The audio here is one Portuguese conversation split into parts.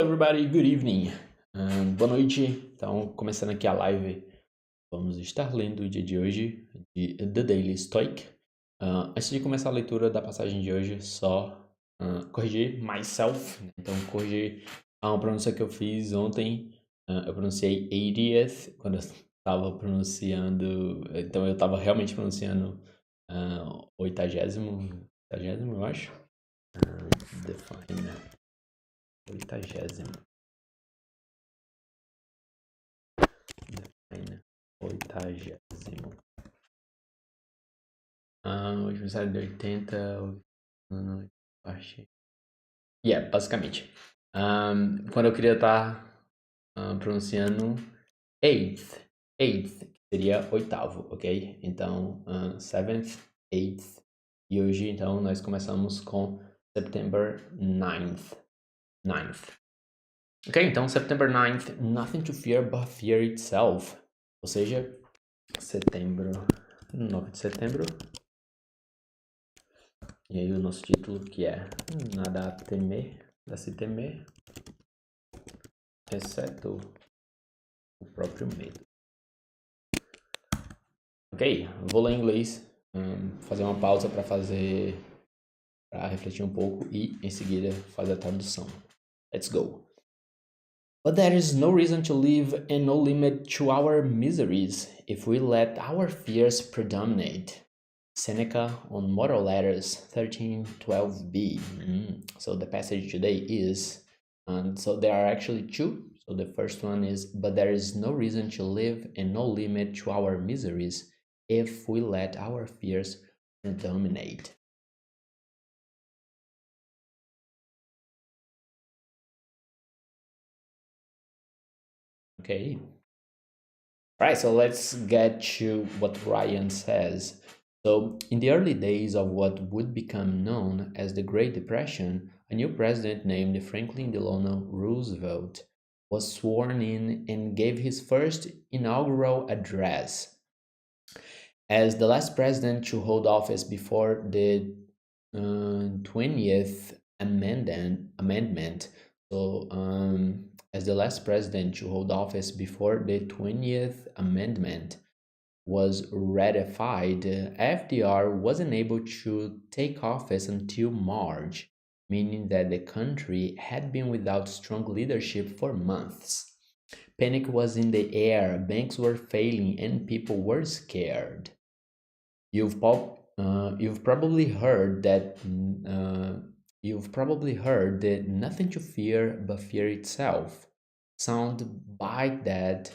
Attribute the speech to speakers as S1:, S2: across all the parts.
S1: Everybody, good evening. Boa noite. Então, começando aqui a live, vamos estar lendo o dia de hoje de The Daily Stoic. Antes de começar a leitura da passagem de hoje, só corrigir myself, né? Então, corrigir uma pronúncia que eu fiz ontem. Eu pronunciei 80th quando eu estava pronunciando. Então, eu estava realmente pronunciando 80º, eu acho. Define 80º. Oitagésimo. O aniversário de 80. Não, achei. Basicamente. Quando eu queria estar pronunciando eighth. Eighth, que seria oitavo, ok? Então, seventh, eighth. E hoje, então, nós começamos com September 9th. Ok, então, September 9th, nothing to fear but fear itself. Ou seja, setembro, 9 de setembro. E aí o nosso título que é Nada a temer, a se temer, exceto o próprio medo. Ok, vou ler em inglês, fazer uma pausa para refletir um pouco e em seguida fazer a tradução. Let's go. But there is no reason to live and no limit to our miseries if we let our fears predominate. Seneca on Moral Letters 13:12b. So the passage today is, and so there are actually two. So the first one is, but there is no reason to live and no limit to our miseries if we let our fears predominate. Okay. All right, so let's get to what Ryan says. So, in the early days of what would become known as the Great Depression, a new president named Franklin Delano Roosevelt was sworn in and gave his first inaugural address. As the last president to hold office before the 20th amendment, so as the last president to hold office before the 20th Amendment was ratified, FDR wasn't able to take office until March, meaning that the country had been without strong leadership for months. Panic was in the air, banks were failing, and people were scared. You've probably heard that nothing to fear but fear itself. Soundbite that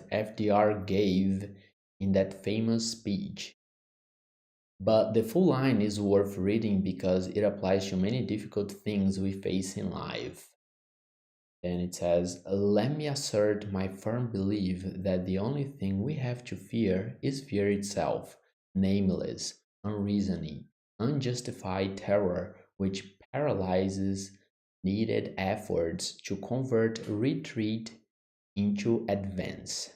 S1: FDR gave in that famous speech. But the full line is worth reading because it applies to many difficult things we face in life. Then it says, let me assert my firm belief that the only thing we have to fear is fear itself, nameless, unreasoning, unjustified terror which paralyzes needed efforts to convert retreat into advance.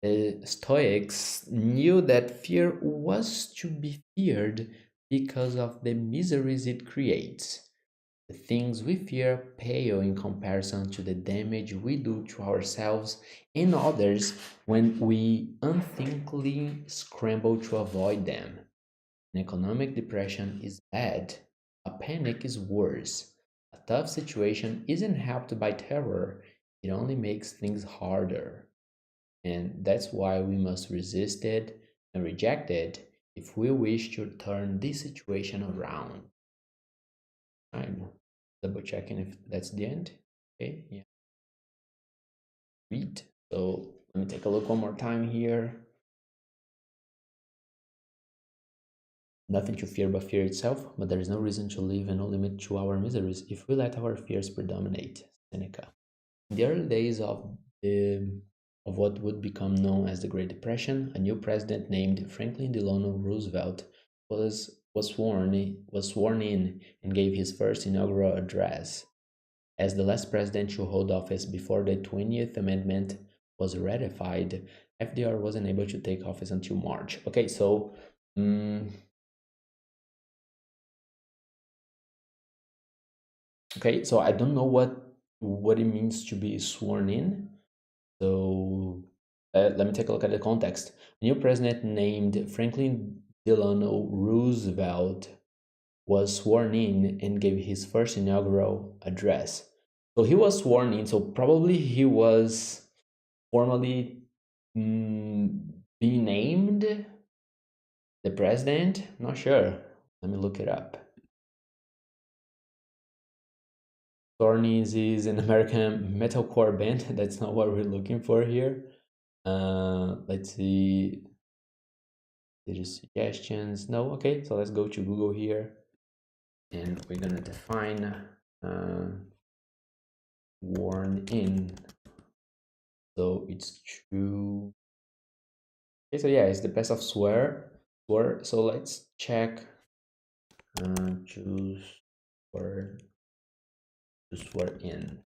S1: The Stoics knew that fear was to be feared because of the miseries it creates. The things we fear pale in comparison to the damage we do to ourselves and others when we unthinkingly scramble to avoid them. An economic depression is bad. A panic is worse. A tough situation isn't helped by terror, it only makes things harder. And that's why we must resist it and reject it if we wish to turn this situation around. I'm double checking if that's the end. Okay, yeah. Read. So let me take a look one more time here. Nothing to fear but fear itself, but there is no reason to live and no limit to our miseries if we let our fears predominate. Seneca. In the early days of what would become known as the Great Depression, a new president named Franklin Delano Roosevelt was sworn in and gave his first inaugural address. As the last president to hold office before the 20th Amendment was ratified, FDR wasn't able to take office until March. Okay, so Okay, so I don't know what it means to be sworn in. So let me take a look at the context. A new president named Franklin Delano Roosevelt was sworn in and gave his first inaugural address. So he was sworn in, so probably he was formally being named the president. Not sure. Let me look it up. Thornies is an American metalcore band. That's not what we're looking for here. Let's see. There is suggestions. No, okay. So let's go to Google here, and we're gonna define uh, worn in. So it's true. Okay, so yeah, it's the best of swear. So let's check. Choose word to swear in,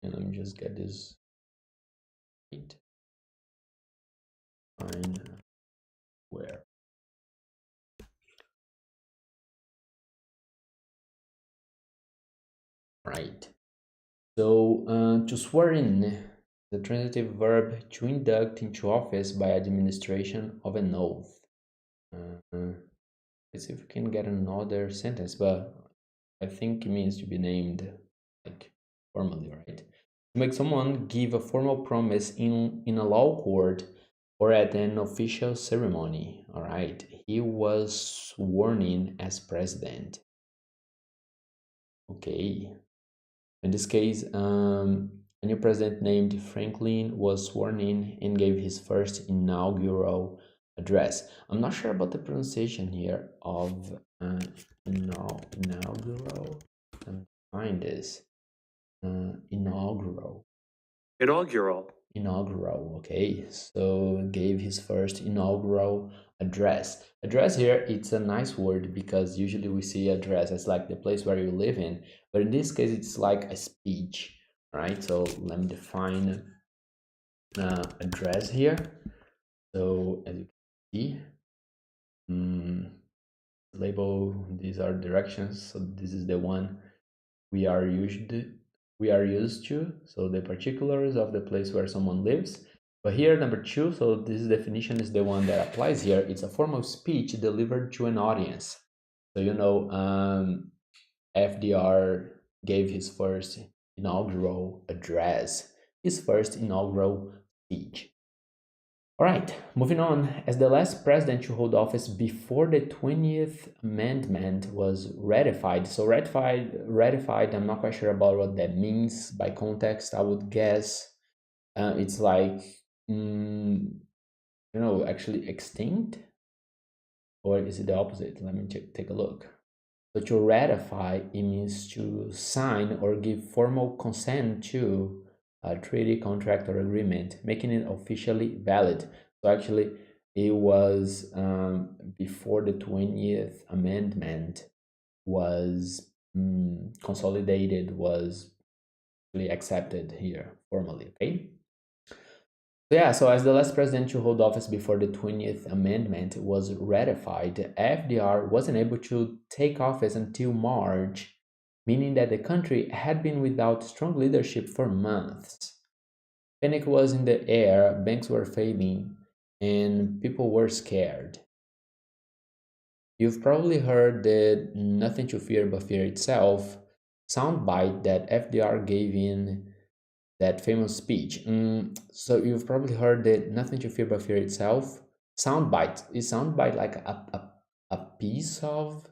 S1: and let me just get this right. Fine. Where? Right. So to swear in, the transitive verb to induct into office by administration of an oath. Uh, let's see if we can get another sentence, but I think it means to be named, like formally, right? To make someone give a formal promise in a law court or at an official ceremony. All right, he was sworn in as president. Okay, in this case, a new president named Franklin was sworn in and gave his first inaugural address. I'm not sure about the pronunciation here of inaugural. Let me find this. Inaugural.
S2: Inaugural.
S1: Inaugural, okay. So gave his first inaugural address. Address here, it's a nice word because usually we see address as like the place where you live in, but in this case, it's like a speech, right? So let me define address here. So as you can see, mm, label, these are directions. So this is the one we are used to, so the particulars of the place where someone lives. But here, number two, so this definition is the one that applies here. It's a form of speech delivered to an audience. So FDR gave his first inaugural address, his first inaugural speech. All right, moving on. As the last president to hold office before the 20th Amendment was ratified, so ratified, I'm not quite sure about what that means by context. I would guess it's like, actually extinct, or is it the opposite? Let me take a look. So to ratify, it means to sign or give formal consent to a treaty, contract, or agreement, making it officially valid. So actually, it was before the 20th Amendment was consolidated, was really accepted here formally, okay? So yeah, so as the last president to hold office before the 20th Amendment was ratified, FDR wasn't able to take office until March, meaning that the country had been without strong leadership for months. Panic was in the air, banks were failing, and people were scared. You've probably heard the nothing to fear but fear itself soundbite that FDR gave in that famous speech. So you've probably heard the "Nothing to Fear But Fear Itself" soundbite. Is soundbite like a piece of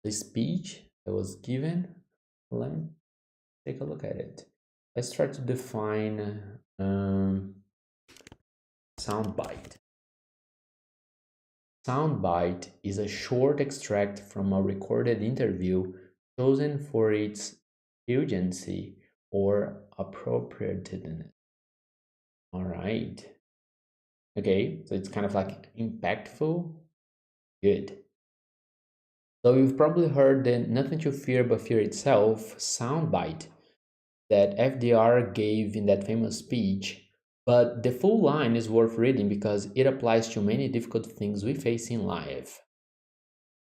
S1: the speech that was given? Let me take a look at it. Let's try to define soundbite. Soundbite is a short extract from a recorded interview chosen for its urgency or appropriateness. All right. Okay, so it's kind of like impactful. Good. So you've probably heard the "Nothing to Fear But Fear Itself" soundbite that FDR gave in that famous speech, but the full line is worth reading because it applies to many difficult things we face in life.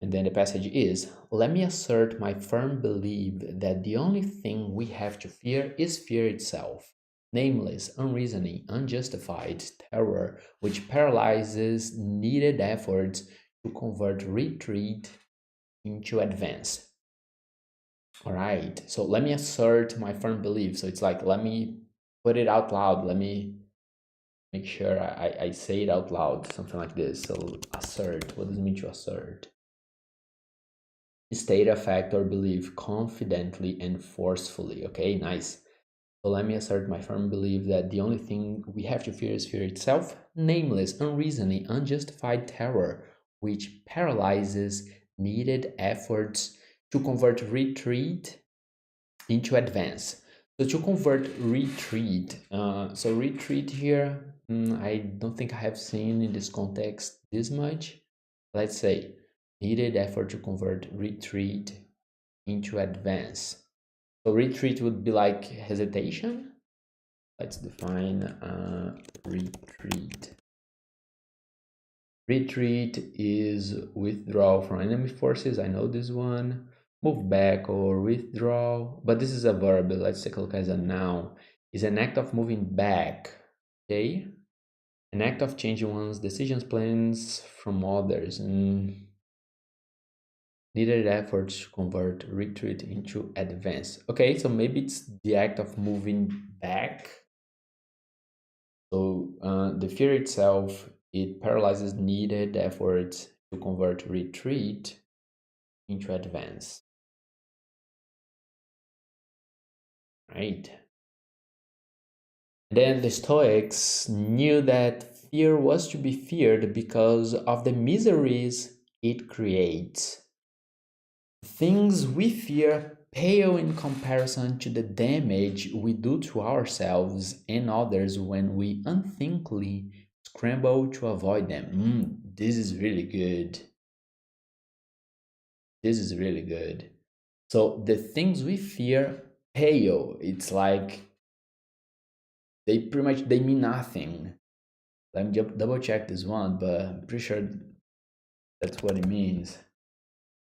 S1: And then the passage is, let me assert my firm belief that the only thing we have to fear is fear itself, nameless, unreasoning, unjustified terror, which paralyzes needed efforts to convert retreat into advance. All right, so let me assert my firm belief. So it's like, let me put it out loud. Let me make sure I say it out loud, something like this. So assert, what does it mean to assert? State a fact or belief confidently and forcefully. Okay, nice. So let me assert my firm belief that the only thing we have to fear is fear itself, nameless, unreasoning, unjustified terror, which paralyzes needed efforts to convert retreat into advance. So to convert retreat, so retreat here, I don't think I have seen in this context this much. Let's say needed effort to convert retreat into advance. So retreat would be like hesitation. Let's define retreat. Retreat is withdrawal from enemy forces. I know this one. Move back or withdraw. But this is a verb. Let's take a look as a noun. It's an act of moving back. Okay? An act of changing one's decisions, plans from others. Needed efforts to convert retreat into advance. Okay, so maybe it's the act of moving back. So the fear itself, it paralyzes needed efforts to convert retreat into advance. Right? Then the Stoics knew that fear was to be feared because of the miseries it creates. Things we fear pale in comparison to the damage we do to ourselves and others when we unthinkingly scramble to avoid them. This is really good. This is really good. So the things we fear pale. It's like they pretty much they mean nothing. Let me double check this one, but I'm pretty sure that's what it means.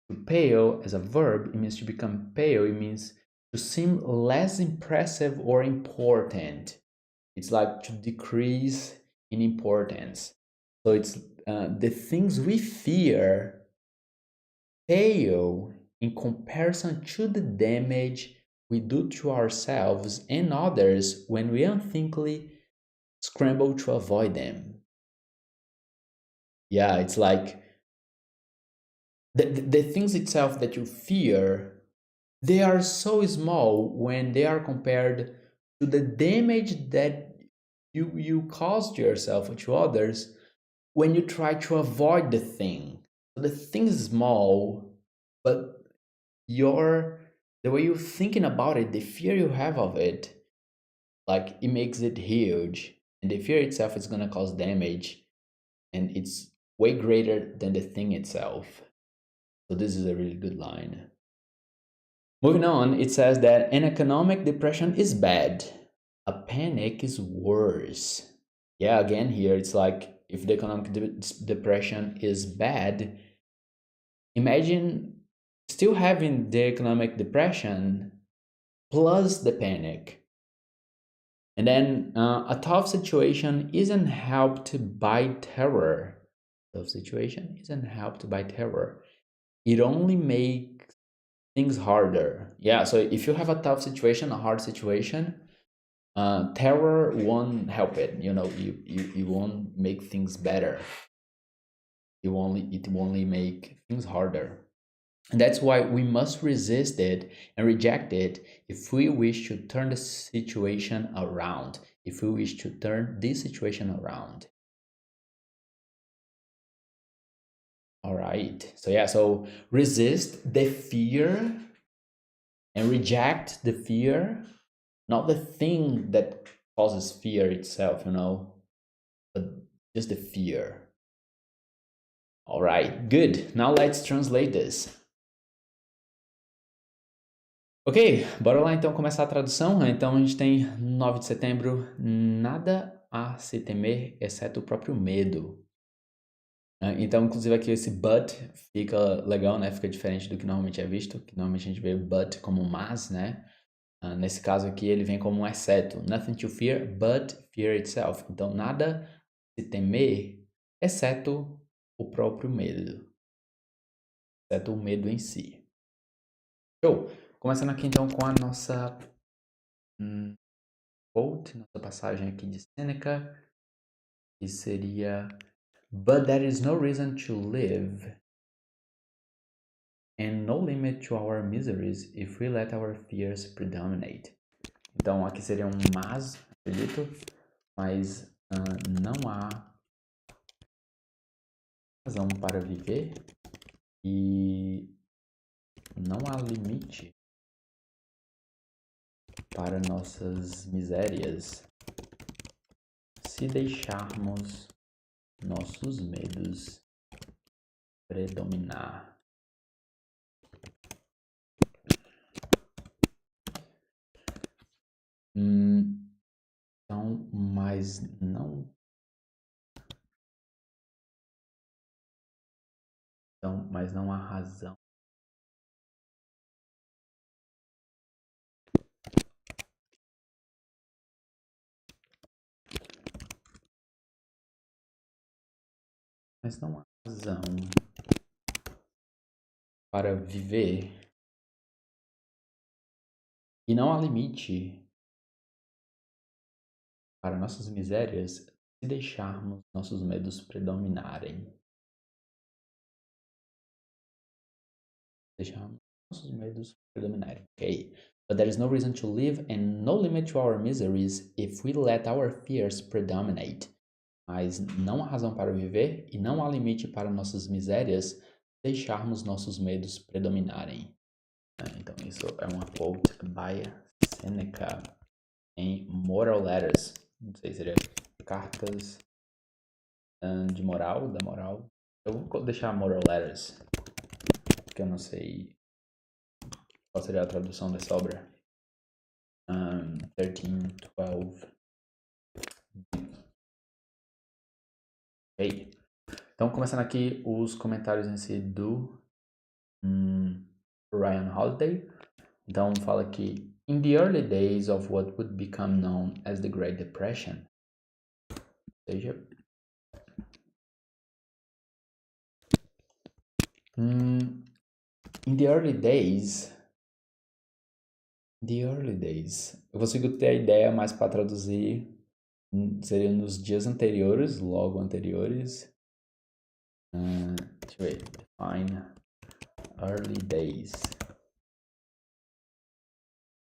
S1: To pale as a verb, it means to become pale. It means to seem less impressive or important. It's like to decrease in importance. So it's the things we fear pale in comparison to the damage we do to ourselves and others when we unthinkingly scramble to avoid them. Yeah, it's like the things itself that you fear, they are so small when they are compared to the damage that you cause to yourself or to others when you try to avoid the thing. So the thing is small, but your the way you're thinking about it, the fear you have of it, like it makes it huge. And the fear itself is gonna cause damage, and it's way greater than the thing itself. So this is a really good line. Moving on, it says that an economic depression is bad. A panic is worse. Yeah, again here it's like if the economic depression is bad, imagine still having the economic depression plus the panic. And then a tough situation isn't helped by terror. Tough situation isn't helped by terror. It only makes things harder. Yeah, so if you have a tough situation, a hard situation, terror won't help it. You know, you won't make things better. It will only make things harder. And that's why we must resist it and reject it if we wish to turn the situation around. If we wish to turn this situation around. All right. So yeah, so resist the fear and reject the fear, not the thing that causes fear itself, but just the fear. All right, good. Now let's translate this. Ok, bora lá então começar a tradução. Então a gente tem 9 de setembro, nada a se temer exceto o próprio medo. Então, inclusive aqui esse but fica legal, né? Fica diferente do que normalmente é visto, que normalmente a gente vê but como mas, né? Nesse caso aqui ele vem como um exceto. Nothing to fear but fear itself. Então, nada se temer, exceto o próprio medo. Exceto o medo em si. Show! Começando aqui então com a nossa quote, nossa passagem aqui de Sêneca, que seria: But there is no reason to live and no limit to our miseries if we let our fears predominate. Então aqui seria um mas, acredito, mas não há razão para viver e não há limite para nossas misérias se deixarmos nossos medos predominar. Então, mas não há razão. Mas não há razão para viver e não há limite para nossas misérias se deixarmos nossos medos predominarem. Deixarmos nossos medos predominarem. Okay. But there is no reason to live and no limit to our miseries if we let our fears predominate. Mas não há razão para viver e não há limite para nossas misérias deixarmos nossos medos predominarem. Então isso é uma quote by Seneca em Moral Letters. Não sei se seria cartas de moral, da moral. Eu vou deixar Moral Letters, porque eu não sei qual seria a tradução dessa obra. 13, 12. Ok. Então, começando aqui os comentários em si do Ryan Holiday. Então, fala que in the early days of what would become known as the Great Depression, ou seja, in the early days, eu consigo ter a ideia, mas para traduzir seria nos dias anteriores, logo anteriores. Deixa eu ver, define early days.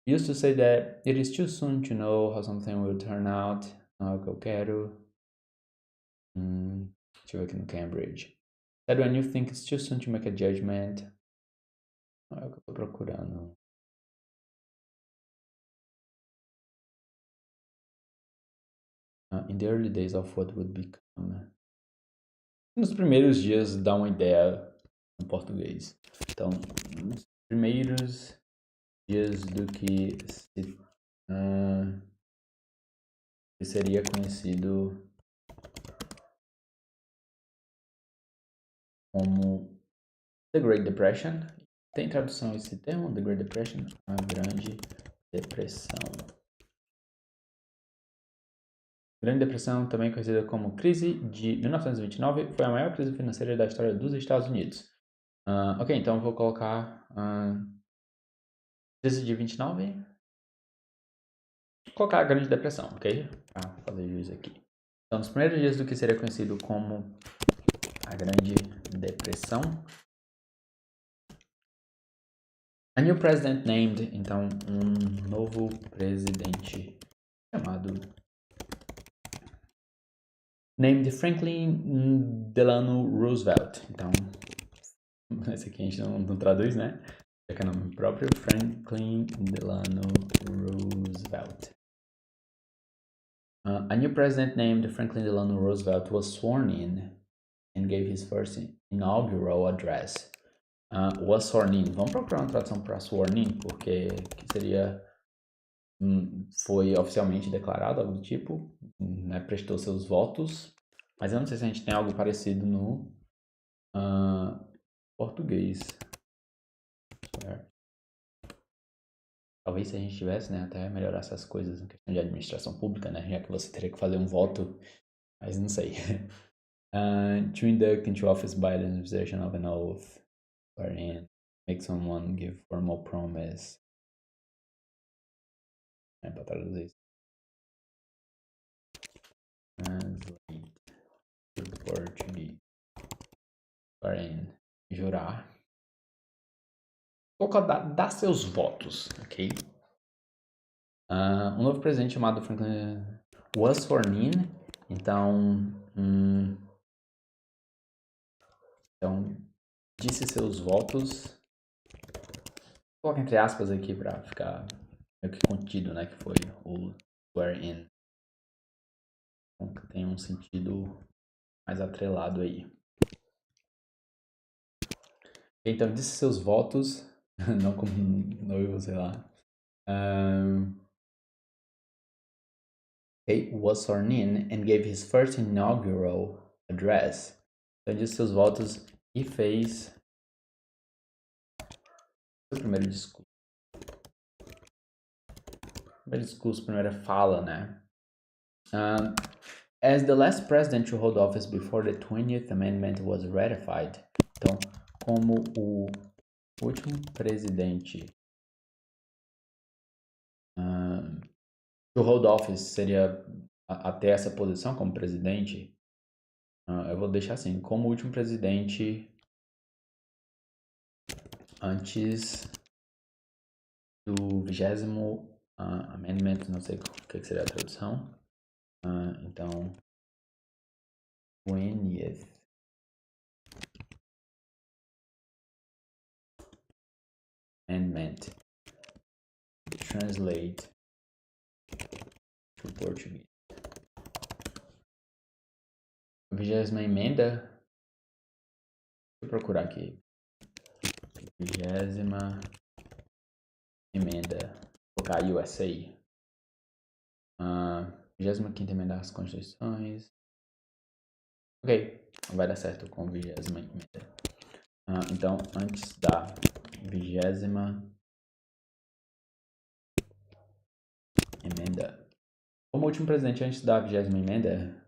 S1: Used to say that it is too soon to know how something will turn out. Não é o que eu quero. Deixa eu ver aqui no Cambridge. That when you think it's too soon to make a judgment. Não é o que eu tô procurando. In the early days of what would become. Nos primeiros dias dá uma ideia em português. Então, nos primeiros dias do que seria conhecido como The Great Depression. Tem tradução esse termo, The Great Depression, a Grande Depressão. Grande Depressão, também conhecida como crise de 1929, foi a maior crise financeira da história dos Estados Unidos. Ok, então vou colocar crise de 29. Vou colocar a Grande Depressão, ok? Para fazer juízo aqui. Então, nos primeiros dias do que seria conhecido como a Grande Depressão, a new president named, então, novo presidente chamado named Franklin Delano Roosevelt. Então, esse aqui a gente não traduz, né? É que é o nome próprio, Franklin Delano Roosevelt. A new president named Franklin Delano Roosevelt was sworn in and gave his first inaugural address. Was sworn in. Vamos procurar uma tradução para sworn in, porque que seria foi oficialmente declarado, algo do tipo, né, prestou seus votos, mas eu não sei se a gente tem algo parecido no Português. Talvez se a gente tivesse, né, até melhorar essas coisas em questão de administração pública, né, já que você teria que fazer um voto, mas não sei. To induct into office by the administration of an oath, wherein make someone give formal promise. É para traduzir isso. Translate to Portuguese. Wherein jurar. Colocar, dar seus votos, ok? Um novo presidente chamado Franklin was sworn in. Então, disse seus votos. Coloca entre aspas aqui para ficar meio que contido, né? Que foi o swear in. Então, tem um sentido mais atrelado aí. Então, disse seus votos, não como noivo, sei lá. He was sworn in and gave his first inaugural address. Então, disse seus votos e fez o primeiro discurso. Primeiro discurso, primeira fala, né? As the last president to hold office before the 20th Amendment was ratified. Então, como o último presidente to hold office seria até essa posição como presidente, eu vou deixar assim, como o último presidente antes do 20º Amendment, não sei o que seria a tradução. Então, 20th Amendment. Translate to Portuguese. A 20ª emenda. Deixa eu procurar aqui. 20ª emenda. Vou colocar USA. 25ª emenda das Constituições. Ok, vai dar certo com a 20ª emenda. Então, antes da 20ª emenda. Como último presidente antes da 20ª emenda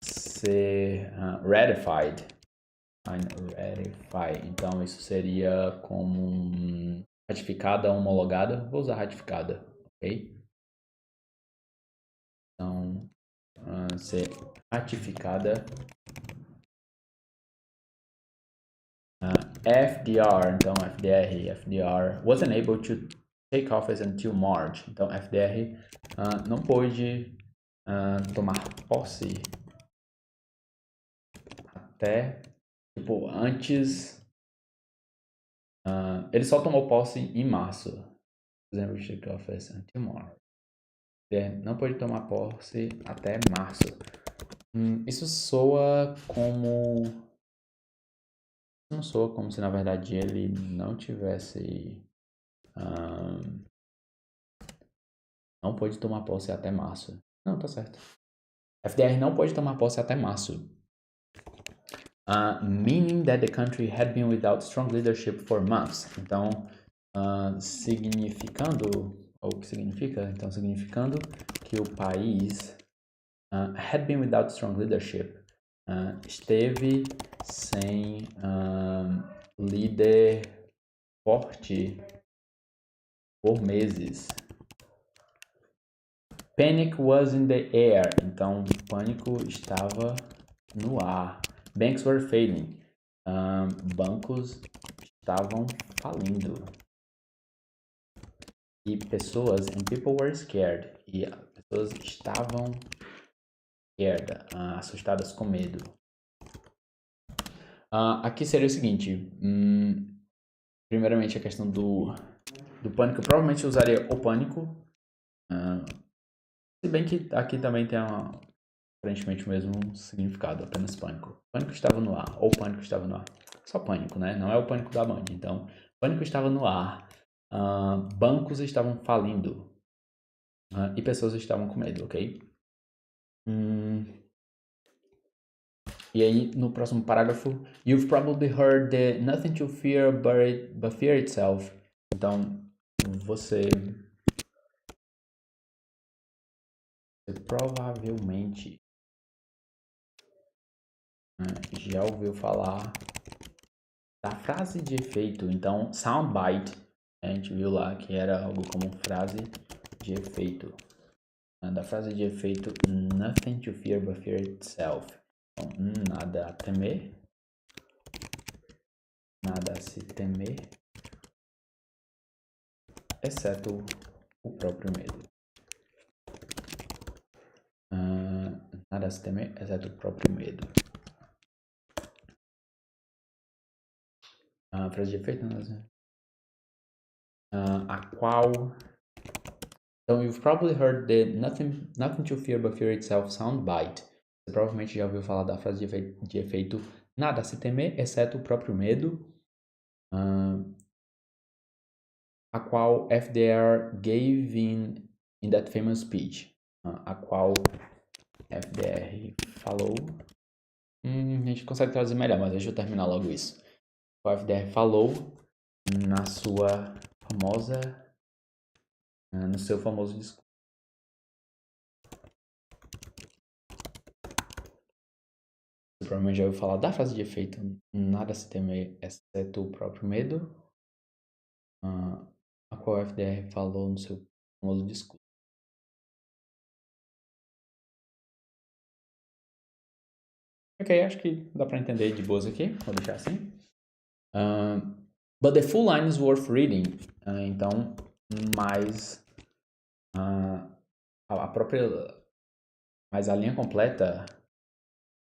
S1: ser ratified. Ratify. Então, isso seria como ratificada, homologada. Vou usar ratificada, ok? Então, ser ratificada. FDR, então FDR wasn't able to take office until March. Então, FDR não pôde tomar posse até, tipo, antes. Ele só tomou posse em março. Wasn't able to take office until March. Não pôde tomar posse até março. Isso soa como... Não soa como se, na verdade, ele não tivesse... não pôde tomar posse até março. Não, tá certo. FDR não pôde tomar posse até março. Meaning that the country had been without strong leadership for months. Então, significando... Ou o que significa? Então, significando que o país... had been without strong leadership. Esteve sem líder forte por meses. Panic was in the air. Então, pânico estava no ar. Banks were failing. Bancos estavam falindo. E pessoas, and people were scared. E pessoas estavam scared, assustadas com medo. Aqui seria o seguinte. Primeiramente, a questão do pânico. Eu provavelmente usaria o pânico. Se bem que aqui também tem aparentemente o mesmo significado, apenas pânico. Pânico estava no ar, ou pânico estava no ar. Só pânico, né? Não é o pânico da Band. Então, pânico estava no ar. Bancos estavam falindo. E pessoas estavam com medo, ok? E aí, no próximo parágrafo, you've probably heard the nothing to fear but fear itself. Então, você provavelmente já ouviu falar da frase de efeito. Então, soundbite, a gente viu lá que era algo como frase de efeito. Da frase de efeito, nothing to fear but fear itself. Então, nada a temer, nada a se temer, exceto o próprio medo. Nada a se temer, exceto o próprio medo. Frase de efeito, a qual... Então, you've probably heard the nothing to fear but fear itself soundbite. Você provavelmente já ouviu falar da frase de efeito nada a se temer, exceto o próprio medo. A qual FDR gave in that famous speech. A qual FDR falou. A gente consegue trazer melhor, mas deixa eu terminar logo isso. O FDR falou na sua famosa... no seu famoso discurso. Você provavelmente já ouviu falar da frase de efeito nada a se temer, exceto o próprio medo. A qual o FDR falou no seu famoso discurso. Ok, acho que dá para entender de boas aqui. Vou deixar assim. But the full line is worth reading. Então, mais a própria... Mais a linha completa...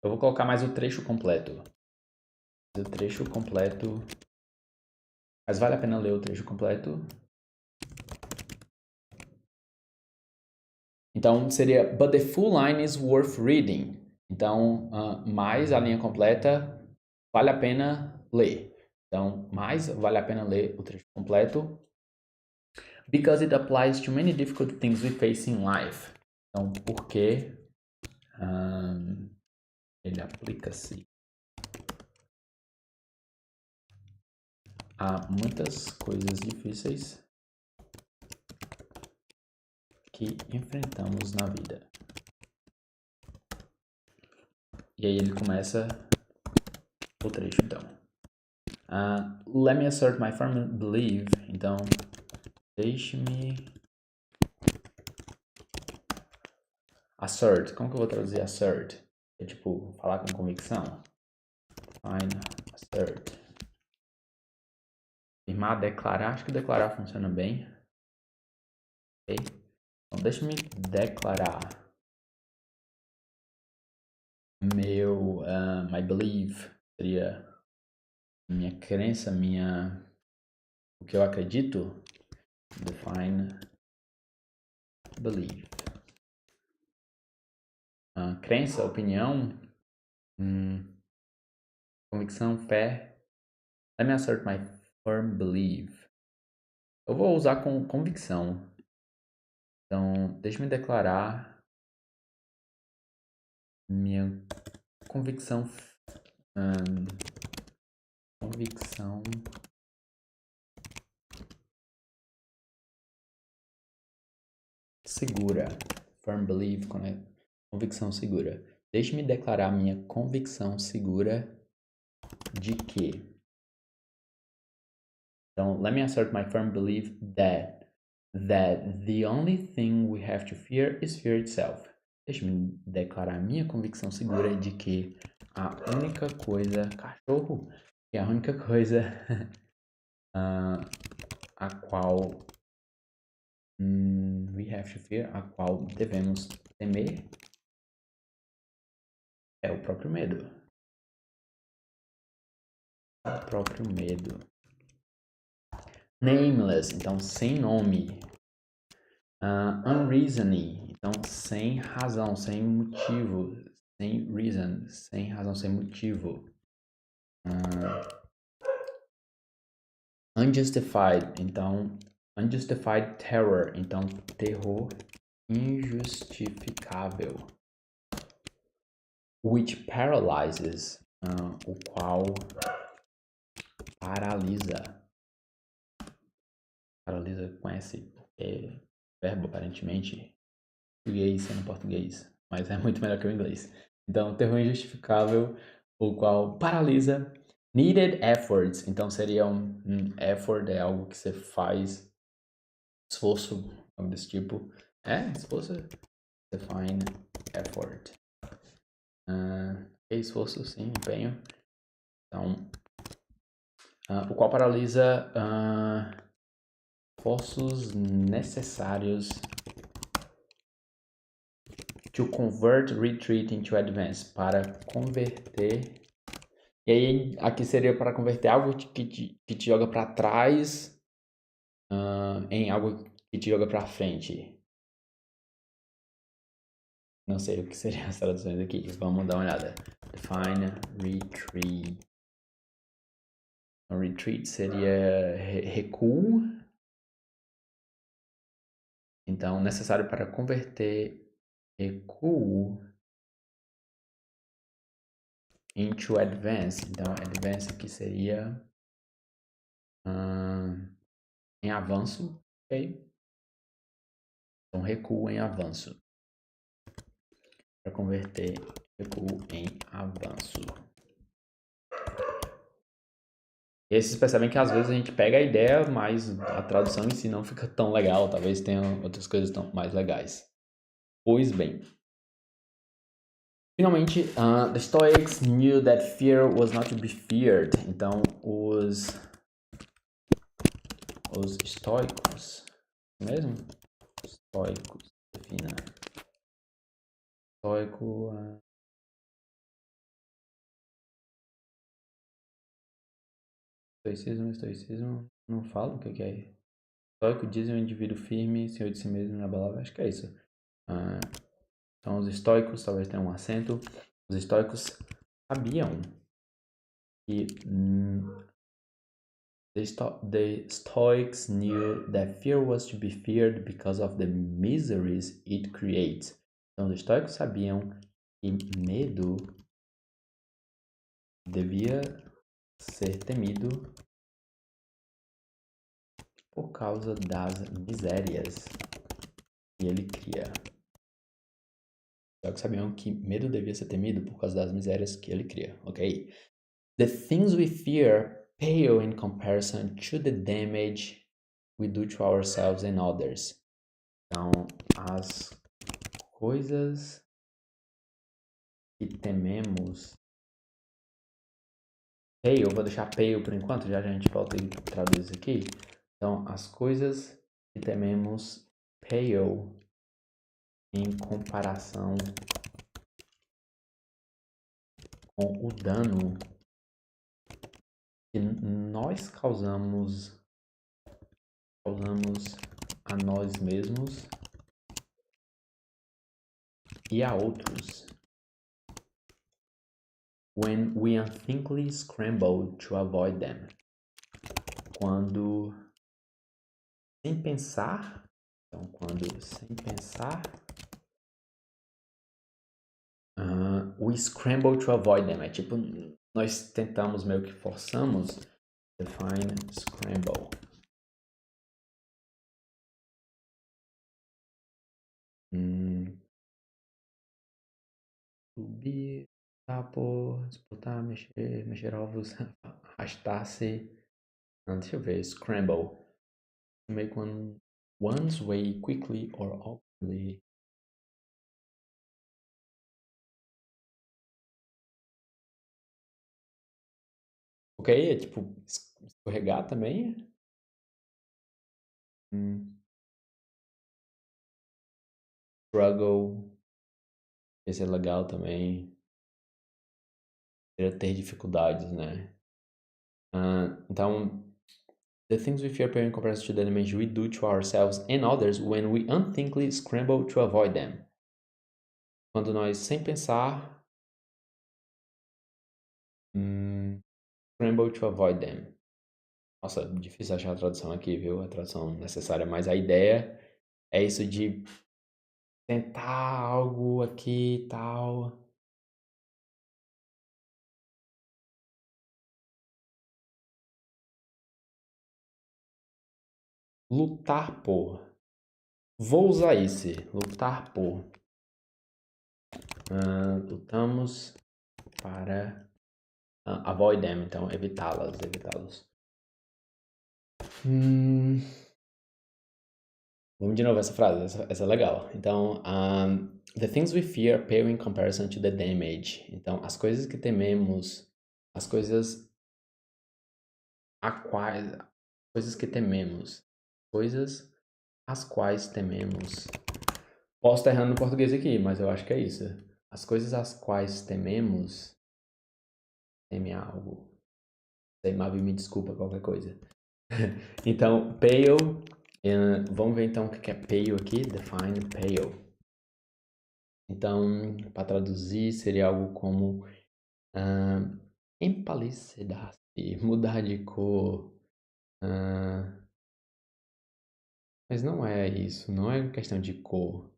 S1: Eu vou colocar mais o trecho completo. O trecho completo... Mas vale a pena ler o trecho completo. Então, seria... But the full line is worth reading. Então, mais a linha completa... Vale a pena ler. Então, mais vale a pena ler o trecho completo. Because it applies to many difficult things we face in life. Então, porque ele aplica-se a muitas coisas difíceis que enfrentamos na vida. E aí ele começa o trecho, então. Let me assert my firm belief. Então, deixe-me... Assert. Como que eu vou traduzir assert? É tipo, falar com convicção. Fine, assert. Afirmar, declarar. Acho que declarar funciona bem. Ok? Então, deixa-me declarar meu... my belief seria minha crença, o que eu acredito. Define belief. Crença, opinião, convicção, fé. Let me assert my firm belief. Eu vou usar com convicção. Então, deixa-me declarar minha convicção. Convicção segura. Firm belief, convicção segura. Deixe-me declarar minha convicção segura de que... Então, let me assert my firm belief that the only thing we have to fear is fear itself. Deixe-me declarar minha convicção segura de que a única coisa... Cachorro! Que a única coisa a qual we have to fear, a qual devemos temer, é o próprio medo. O próprio medo. Nameless, então sem nome. Unreasoning, então sem razão, sem motivo. Sem reason, sem razão, sem motivo. Unjustified, então unjustified terror, então terror injustificável. which paralyzes, o qual paralisa. Paralisa conhece verbo aparentemente português sendo português, mas é muito melhor que o inglês. Então, termo injustificável, o qual paralisa needed efforts. Então, seria effort, é algo que você faz, esforço, algo desse tipo. Esforço. Define effort. Esforço, sim, empenho. Então, o qual paralisa esforços necessários to convert retreat into advance, para converter. E aí, aqui seria para converter algo que te joga para trás em algo que te joga para frente. Não sei o que seriam as traduções aqui. Vamos dar uma olhada. Define retreat. Retreat seria recuo. Então, necessário para converter recuo into advance. Então, advance aqui seria em avanço, ok? Então, recuo em avanço. Para converter recuo em avanço. E aí vocês percebem que às vezes a gente pega a ideia, mas a tradução em si não fica tão legal. Talvez tenha outras coisas tão mais legais. Pois bem. Finalmente, the Stoics knew that fear was not to be feared. Então, os estoicos, mesmo? Estoicos, defina. Estoico, estoicismo, não falo o que é. Estoico diz um indivíduo firme, senhor de si mesmo, inabalável, acho que é isso. Então, os estoicos, talvez tenham um acento, os estoicos sabiam que the Stoics knew that fear was to be feared because of the miseries it creates. Então, os estoicos sabiam que medo devia ser temido por causa das misérias que ele cria. Os estoicos sabiam que medo devia ser temido por causa das misérias que ele cria, ok? The things we fear pale in comparison to the damage we do to ourselves and others. Então, as coisas que tememos. Pale, eu vou deixar pale por enquanto, já a gente volta e traduz isso aqui. Então, as coisas que tememos pale em comparação com o dano que nós causamos a nós mesmos e a outros. When we unthinkingly scramble to avoid them. Quando sem pensar, we scramble to avoid them. É tipo, nós tentamos meio que forçamos. Define scramble. Subir, tapar, disputar, mexer ovos, arrastar-se. Deixa eu ver, scramble. Make one's way quickly or awkwardly. Ok, é tipo escorregar também. Struggle. Esse é legal também. Ter dificuldades, né? Então, the things we fear pale in comparison to the damage we do to ourselves and others when we unthinkingly scramble to avoid them. Quando nós, sem pensar, scramble to avoid them. Nossa, difícil achar a tradução aqui, viu? A tradução necessária, mas a ideia é isso de tentar algo aqui e tal. Lutar por. Vou usar esse. Lutar por. Lutamos para avoid them, então evitá-las, evitá-los. Vamos de novo essa frase, essa é legal. Então, the things we fear pale in comparison to the damage. Então, as coisas que tememos, as coisas a quais, coisas que tememos, coisas as quais tememos. Posso estar errando no português aqui, mas eu acho que é isso. As coisas as quais tememos, teme algo. Sei, Mavi, me desculpa qualquer coisa. Então, pale, vamos ver então o que é pale aqui. Define pale. Então, para traduzir, seria algo como empalicidar-se, mudar de cor. Mas não é isso, não é questão de cor.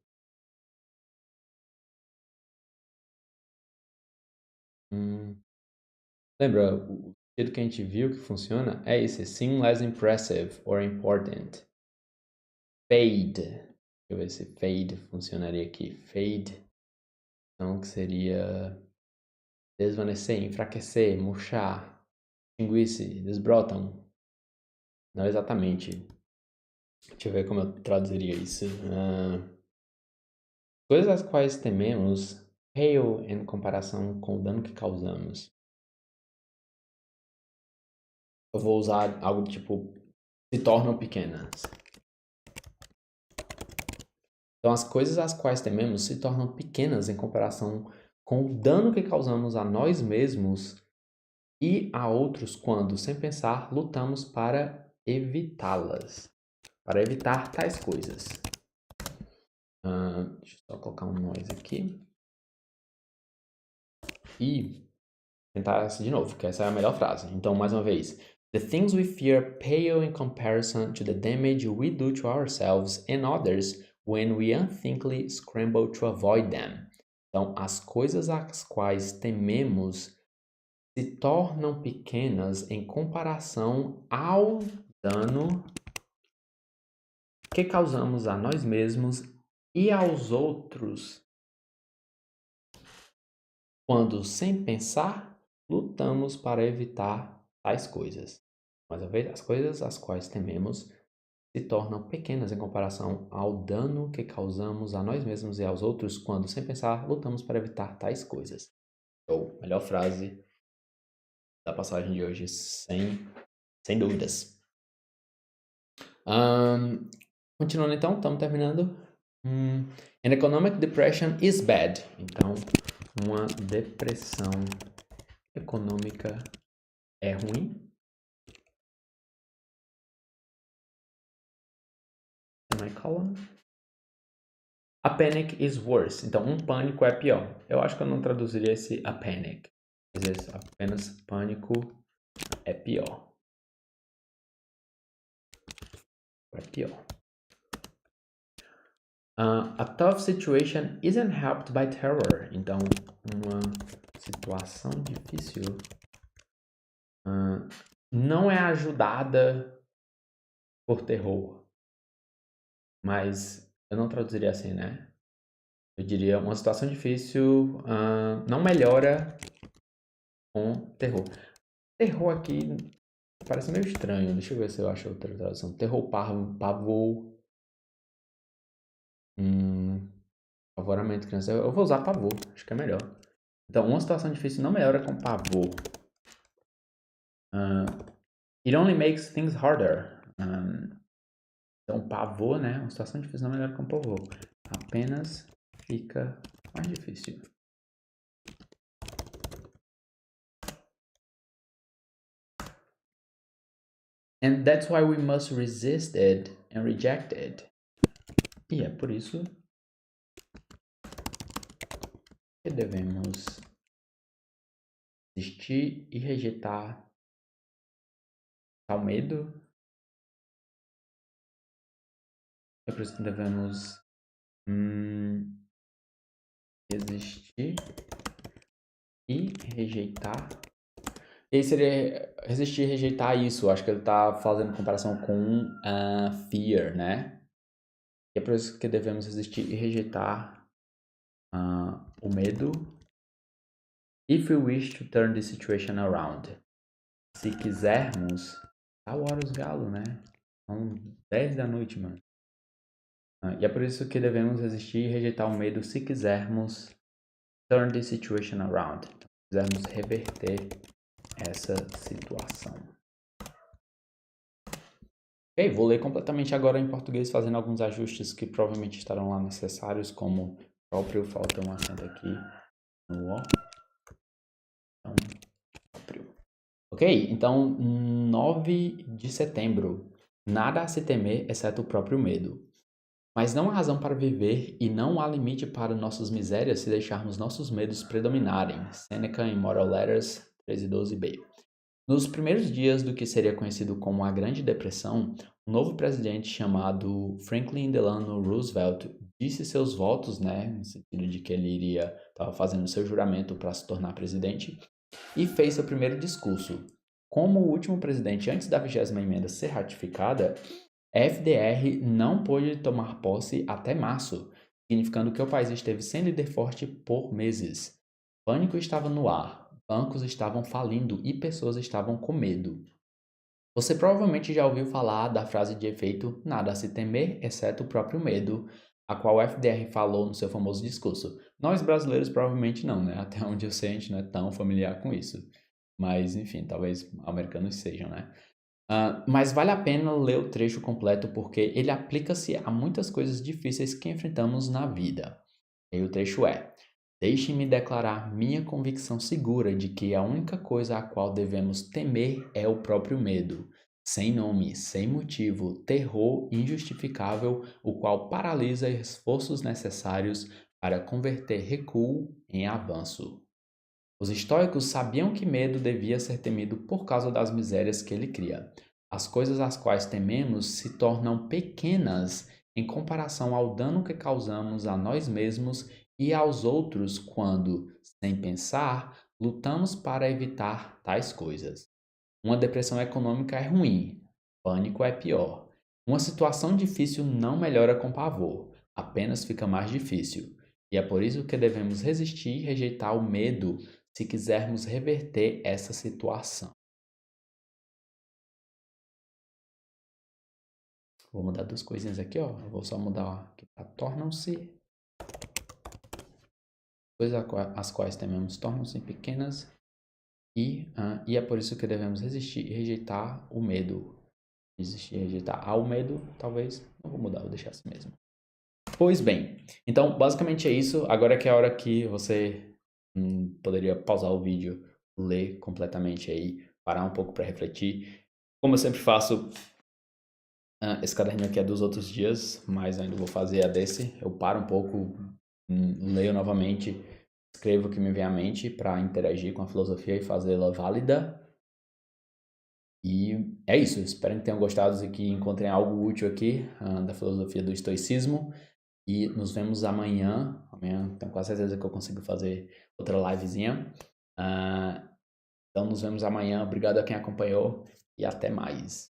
S1: Lembra, o jeito que a gente viu que funciona é esse, seem less impressive or important. Fade. Deixa eu ver se fade funcionaria aqui. Fade, então, que seria desvanecer, enfraquecer, murchar, extinguir-se, desbrotam. Não exatamente. Deixa eu ver como eu traduziria isso. Coisas às quais tememos, pale em comparação com o dano que causamos. Eu vou usar algo tipo, se tornam pequenas. Então, as coisas às quais tememos se tornam pequenas em comparação com o dano que causamos a nós mesmos e a outros quando, sem pensar, lutamos para evitá-las. Para evitar tais coisas. Deixa eu só colocar um noise aqui. E tentar essa de novo, que essa é a melhor frase. Então, mais uma vez. The things we fear pale in comparison to the damage we do to ourselves and others when we unthinkingly scramble to avoid them. Então, as coisas às quais tememos se tornam pequenas em comparação ao dano que causamos a nós mesmos e aos outros quando, sem pensar, lutamos para evitar tais coisas. Mais uma vez, as coisas às quais tememos se tornam pequenas em comparação ao dano que causamos a nós mesmos e aos outros quando, sem pensar, lutamos para evitar tais coisas. Ou, melhor frase da passagem de hoje, sem dúvidas. Continuando então, estamos terminando. An economic depression is bad. Então, uma depressão econômica é ruim. Semicolon. A panic is worse. Então, um pânico é pior. Eu acho que eu não traduziria esse a panic. Às vezes, apenas pânico é pior. É pior. A tough situation isn't helped by terror. Então, uma situação difícil não é ajudada por terror. Mas eu não traduziria assim, né? Eu diria uma situação difícil não melhora com terror. Terror aqui parece meio estranho. Deixa eu ver se eu acho outra tradução. Terror, pavor. Favoramento, criança. Eu vou usar pavor. Acho que é melhor. Então, uma situação difícil não melhora com pavor. It only makes things harder. Então, pavor, né? Uma situação difícil não melhora com pavor. Apenas fica mais difícil. And that's why we must resist it and reject it. E é por isso que devemos resistir e rejeitar tal medo. É por isso que devemos resistir e rejeitar E aí seria resistir e rejeitar isso. Acho que ele está fazendo comparação com fear, né? E é por isso que devemos resistir e rejeitar o medo. If we wish to turn the situation around. Se quisermos. Tá o hora os galos, né? São 10 da noite, mano. E é por isso que devemos resistir e rejeitar o medo se quisermos turn the situation around. Se quisermos reverter essa situação. Ok, vou ler completamente agora em português, fazendo alguns ajustes que provavelmente estarão lá necessários, como próprio, falta um acento aqui no O. Então, próprio. Ok, então 9 de setembro. Nada a se temer, exceto o próprio medo. Mas não há razão para viver e não há limite para nossas misérias se deixarmos nossos medos predominarem. Sêneca em Moral Letters 1312b. Nos primeiros dias do que seria conhecido como a Grande Depressão, um novo presidente chamado Franklin Delano Roosevelt disse seus votos, né, no sentido de que ele estava fazendo seu juramento para se tornar presidente, e fez seu primeiro discurso. Como o último presidente antes da 20ª emenda ser ratificada, FDR não pôde tomar posse até março, significando que o país esteve sem líder forte por meses. Pânico estava no ar, bancos estavam falindo e pessoas estavam com medo. Você provavelmente já ouviu falar da frase de efeito nada a se temer, exceto o próprio medo, a qual o FDR falou no seu famoso discurso. Nós brasileiros provavelmente não, né? Até onde eu sei a gente não é tão familiar com isso. Mas, enfim, talvez americanos sejam, né? Mas vale a pena ler o trecho completo porque ele aplica-se a muitas coisas difíceis que enfrentamos na vida. E o trecho é: deixe-me declarar minha convicção segura de que a única coisa a qual devemos temer é o próprio medo, sem nome, sem motivo, terror injustificável, o qual paralisa esforços necessários para converter recuo em avanço. Os estoicos sabiam que medo devia ser temido por causa das misérias que ele cria. As coisas às quais tememos se tornam pequenas em comparação ao dano que causamos a nós mesmos e aos outros quando, sem pensar, lutamos para evitar tais coisas. Uma depressão econômica é ruim, pânico é pior. Uma situação difícil não melhora com pavor, apenas fica mais difícil. E é por isso que devemos resistir e rejeitar o medo se quisermos reverter essa situação. Vou mudar duas coisinhas aqui, ó. Eu vou só mudar aqui para tornam-se. Coisas as quais tememos tornam-se pequenas e é por isso que devemos resistir e rejeitar o medo. Resistir e rejeitar ao medo, talvez. Não vou mudar, vou deixar assim mesmo. Pois bem, então basicamente é isso. Agora é que é a hora que você poderia pausar o vídeo, ler completamente aí, parar um pouco para refletir. Como eu sempre faço, esse caderninho aqui é dos outros dias, mas ainda vou fazer a desse. Eu paro um pouco, leio novamente, escrevo o que me vem à mente para interagir com a filosofia e fazê-la válida. E é isso. Espero que tenham gostado e que encontrem algo útil aqui da filosofia do estoicismo. E nos vemos amanhã. Amanhã tenho quase certeza que eu consigo fazer outra livezinha. Então nos vemos amanhã. Obrigado a quem acompanhou e até mais.